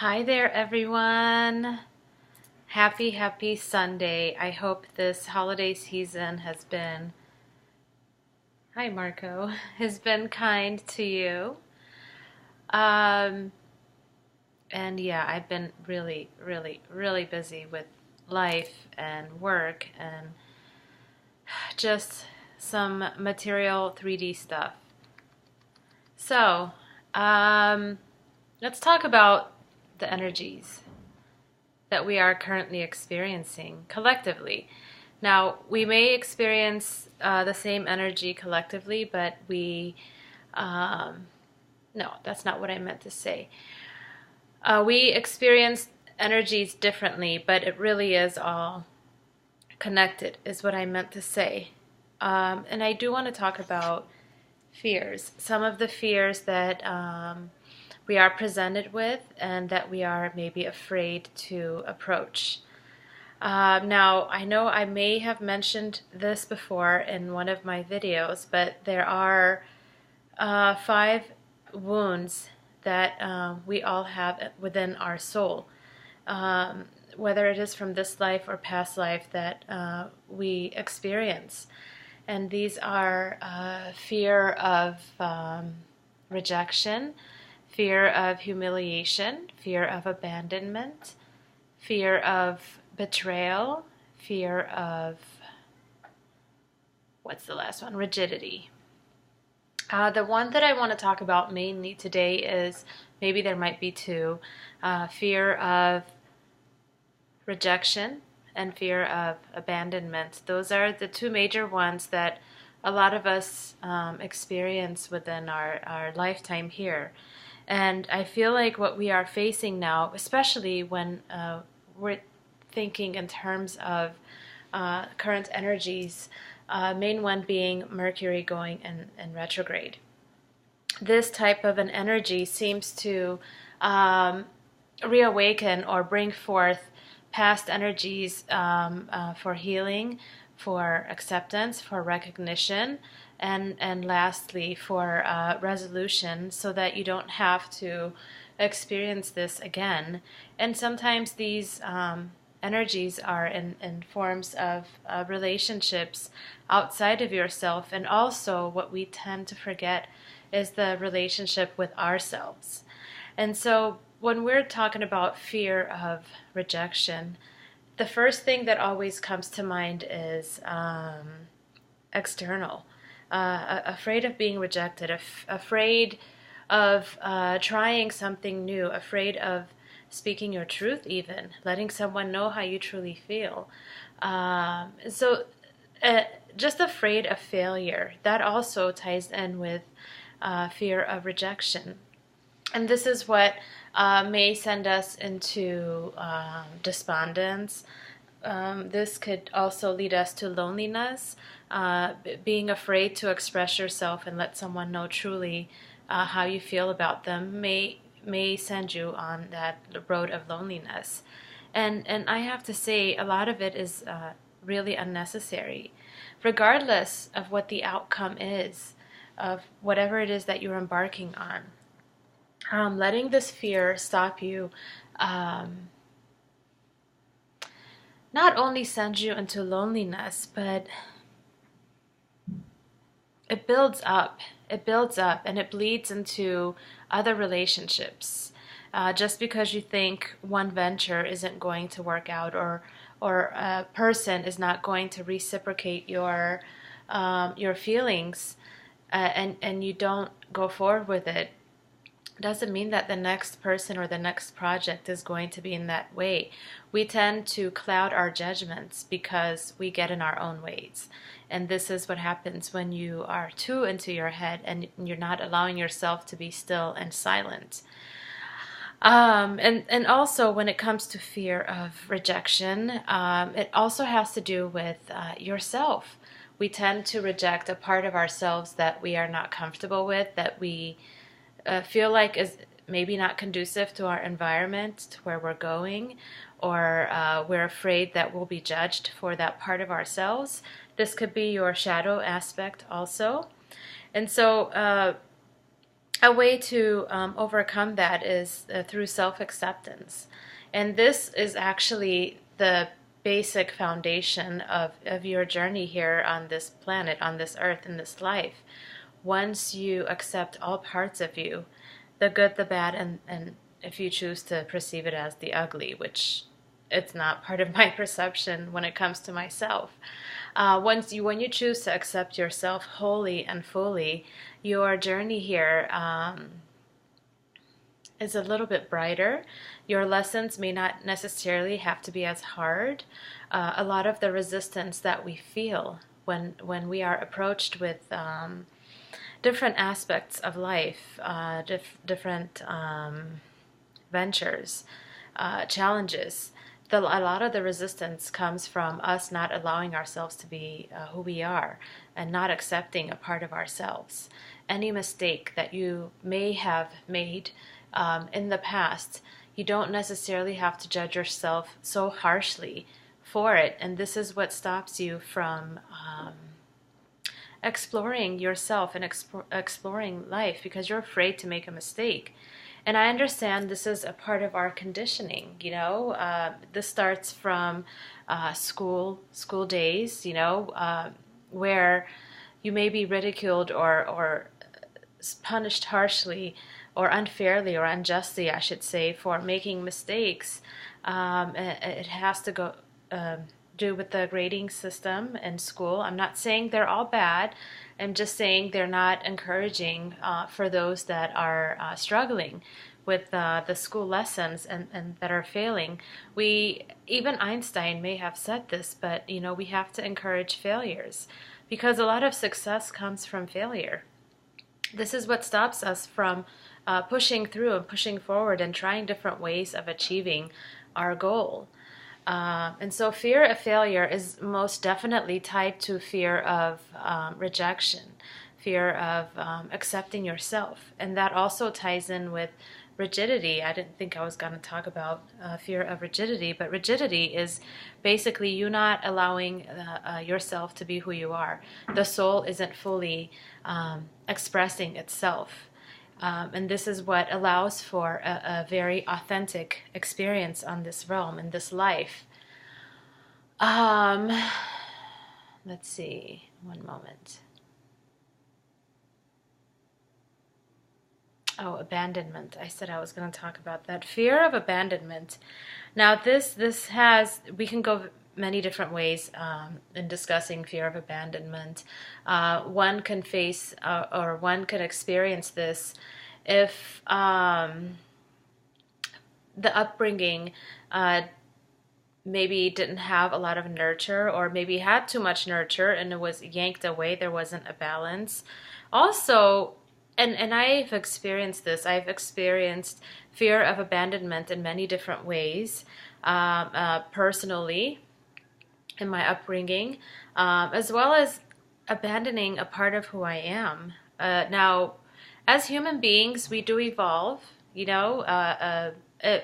Hi there, everyone. Happy Sunday. I hope this holiday season hi Marco, has been kind to you. Um, and yeah, I've been really busy with life and work and just some material 3D stuff. So, um, let's talk about the energies that we are currently experiencing collectively. Now, we may experience the same energy collectively, but no, that's not what I meant to say. We experience energies differently, but it really is all connected, is what I meant to say. And I do want to talk about fears, some of the fears that we are presented with and that we are maybe afraid to approach. Now, I know I may have mentioned this before in one of my videos, but there are 5 wounds that we all have within our soul, whether it is from this life or past life that we experience. And these are fear of rejection, fear of humiliation, fear of abandonment, fear of betrayal, fear of, what's the last one? Rigidity. The one that I want to talk about mainly today is, maybe there might be 2, fear of rejection and fear of abandonment. Those are the 2 major ones that a lot of us experience within our lifetime here. And I feel like what we are facing now, especially when we're thinking in terms of current energies, main one being Mercury going in retrograde. This type of an energy seems to reawaken or bring forth past energies for healing, for acceptance, for recognition, and lastly for resolution, so that you don't have to experience this again. And sometimes these energies are in forms of relationships outside of yourself, and also what we tend to forget is the relationship with ourselves. And so when we're talking about fear of rejection, the first thing that always comes to mind is external. Afraid of being rejected, afraid of trying something new, afraid of speaking your truth, even letting someone know how you truly feel. So just afraid of failure. That also ties in with fear of rejection. And this is what may send us into despondence. This could also lead us to loneliness, being afraid to express yourself and let someone know truly how you feel about them may send you on that road of loneliness. And I have to say, a lot of it is really unnecessary, regardless of what the outcome is of whatever it is that you're embarking on. Letting this fear stop you not only sends you into loneliness, but it builds up. It builds up and it bleeds into other relationships. Just because you think one venture isn't going to work out, or a person is not going to reciprocate your feelings, and you don't go forward with it, doesn't mean that the next person or the next project is going to be in that way. We tend to cloud our judgments because we get in our own ways. And this is what happens when you are too into your head and you're not allowing yourself to be still and silent. And also when it comes to fear of rejection, it also has to do with yourself. We tend to reject a part of ourselves that we are not comfortable with, that we feel like is maybe not conducive to our environment, to where we're going, or we're afraid that we'll be judged for that part of ourselves. This could be your shadow aspect also. And so a way to overcome that is through self-acceptance. And this is actually the basic foundation of your journey here on this planet, on this earth, in this life. Once you accept all parts of you, the good, the bad, and if you choose to perceive it as the ugly, which it's not part of my perception when it comes to myself. When you choose to accept yourself wholly and fully, your journey here is a little bit brighter. Your lessons may not necessarily have to be as hard. A lot of the resistance that we feel when we are approached with different aspects of life, different ventures, challenges. A lot of the resistance comes from us not allowing ourselves to be who we are and not accepting a part of ourselves. Any mistake that you may have made in the past, you don't necessarily have to judge yourself so harshly for it. And this is what stops you from exploring yourself and exploring life, because you're afraid to make a mistake. And I understand this is a part of our conditioning, this starts from school days, where you may be ridiculed or punished harshly or unfairly or unjustly, I should say, for making mistakes. It has to go do with the grading system in school. I'm not saying they're all bad. I'm just saying they're not encouraging for those that are struggling with the school lessons and that are failing. Even Einstein may have said this, but we have to encourage failures, because a lot of success comes from failure. This is what stops us from pushing through and pushing forward and trying different ways of achieving our goal. And so fear of failure is most definitely tied to fear of rejection, fear of accepting yourself. And that also ties in with rigidity. I didn't think I was going to talk about fear of rigidity, but rigidity is basically you not allowing yourself to be who you are. The soul isn't fully expressing itself. And this is what allows for a very authentic experience on this realm, in this life. Let's see, one moment. Oh, abandonment. I said I was going to talk about that. Fear of abandonment. Now, we can go many different ways in discussing fear of abandonment. One can face or one can experience this if the upbringing maybe didn't have a lot of nurture, or maybe had too much nurture and it was yanked away. There wasn't a balance. Also, and I've experienced this. I've experienced fear of abandonment in many different ways, personally, in my upbringing, as well as abandoning a part of who I am. Now, as human beings, we do evolve,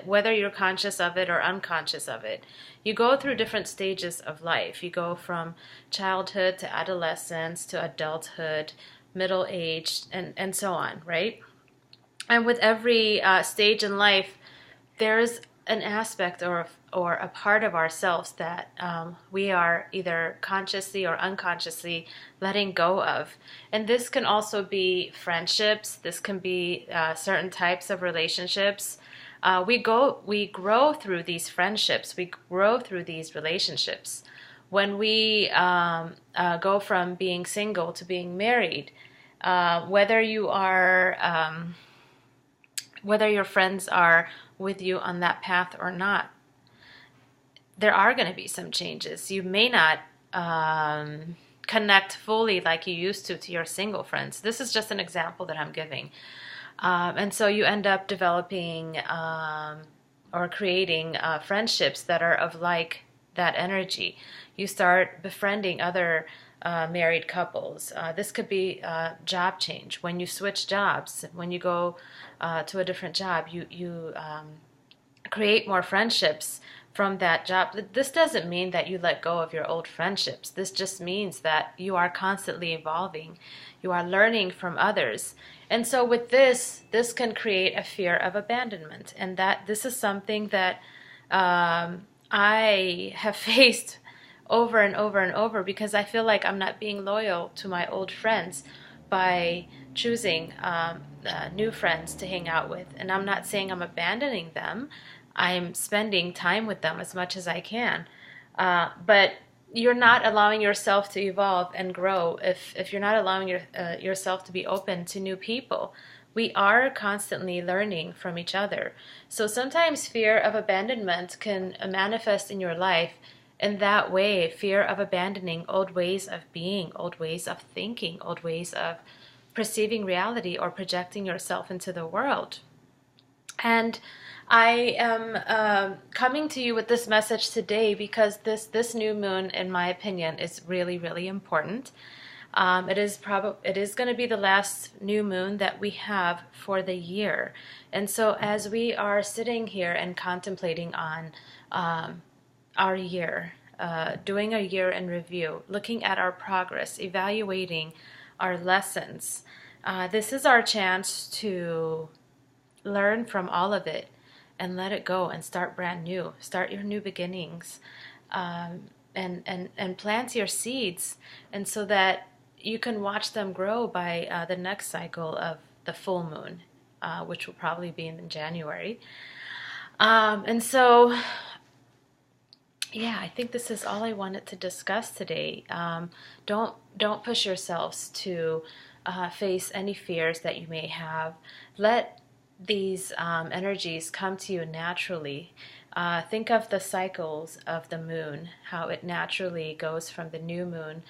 whether you're conscious of it or unconscious of it. You go through different stages of life. You go from childhood to adolescence to adulthood, middle age, and so on, right? And with every stage in life, there's an aspect or a part of ourselves that we are either consciously or unconsciously letting go of. And this can also be friendships. This can be certain types of relationships. We grow through these friendships. We grow through these relationships. When we go from being single to being married, whether your friends are with you on that path or not, there are going to be some changes. You may not connect fully like you used to your single friends. This is just an example that I'm giving. And so you end up developing or creating friendships that are of like that energy. You start befriending other married couples. This could be a job change. When you switch jobs, when you go to a different job, you create more friendships from that job. This doesn't mean that you let go of your old friendships. This just means that you are constantly evolving. You are learning from others. And so with this can create a fear of abandonment. And that this is something that I have faced over and over and over, because I feel like I'm not being loyal to my old friends by choosing new friends to hang out with. And I'm not saying I'm abandoning them. I'm spending time with them as much as I can. But you're not allowing yourself to evolve and grow if you're not allowing yourself to be open to new people. We are constantly learning from each other. So sometimes fear of abandonment can manifest in your life in that way, fear of abandoning old ways of being, old ways of thinking, old ways of perceiving reality or projecting yourself into the world. And I am coming to you with this message today because this new moon, in my opinion, is really, really important. It is going to be the last new moon that we have for the year. And so as we are sitting here and contemplating on our year, doing a year in review, looking at our progress, evaluating our lessons, this is our chance to learn from all of it and let it go and start brand new. Start your new beginnings, and plant your seeds, and so that you can watch them grow by the next cycle of the full moon, which will probably be in January. And so, yeah, I think this is all I wanted to discuss today. Don't push yourselves to face any fears that you may have. Let these energies come to you naturally. Think of the cycles of the moon, how it naturally goes from the new moon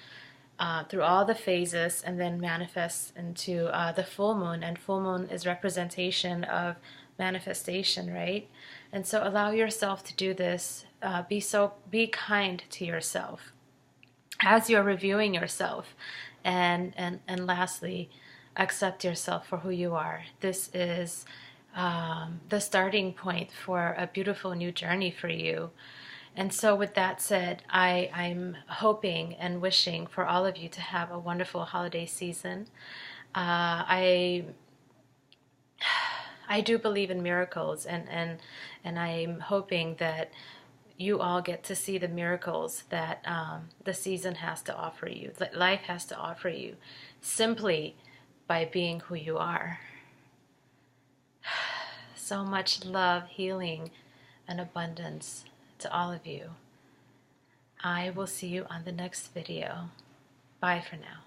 through all the phases and then manifests into the full moon. And full moon is representation of manifestation, right? And so allow yourself to do this. Be kind to yourself as you're reviewing yourself. And lastly, accept yourself for who you are. This is the starting point for a beautiful new journey for you. And so with that said, I'm hoping and wishing for all of you to have a wonderful holiday season. I do believe in miracles, and I'm hoping that you all get to see the miracles that the season has to offer you, that life has to offer you, simply by being who you are. So much love, healing, and abundance to all of you. I will see you on the next video. Bye for now.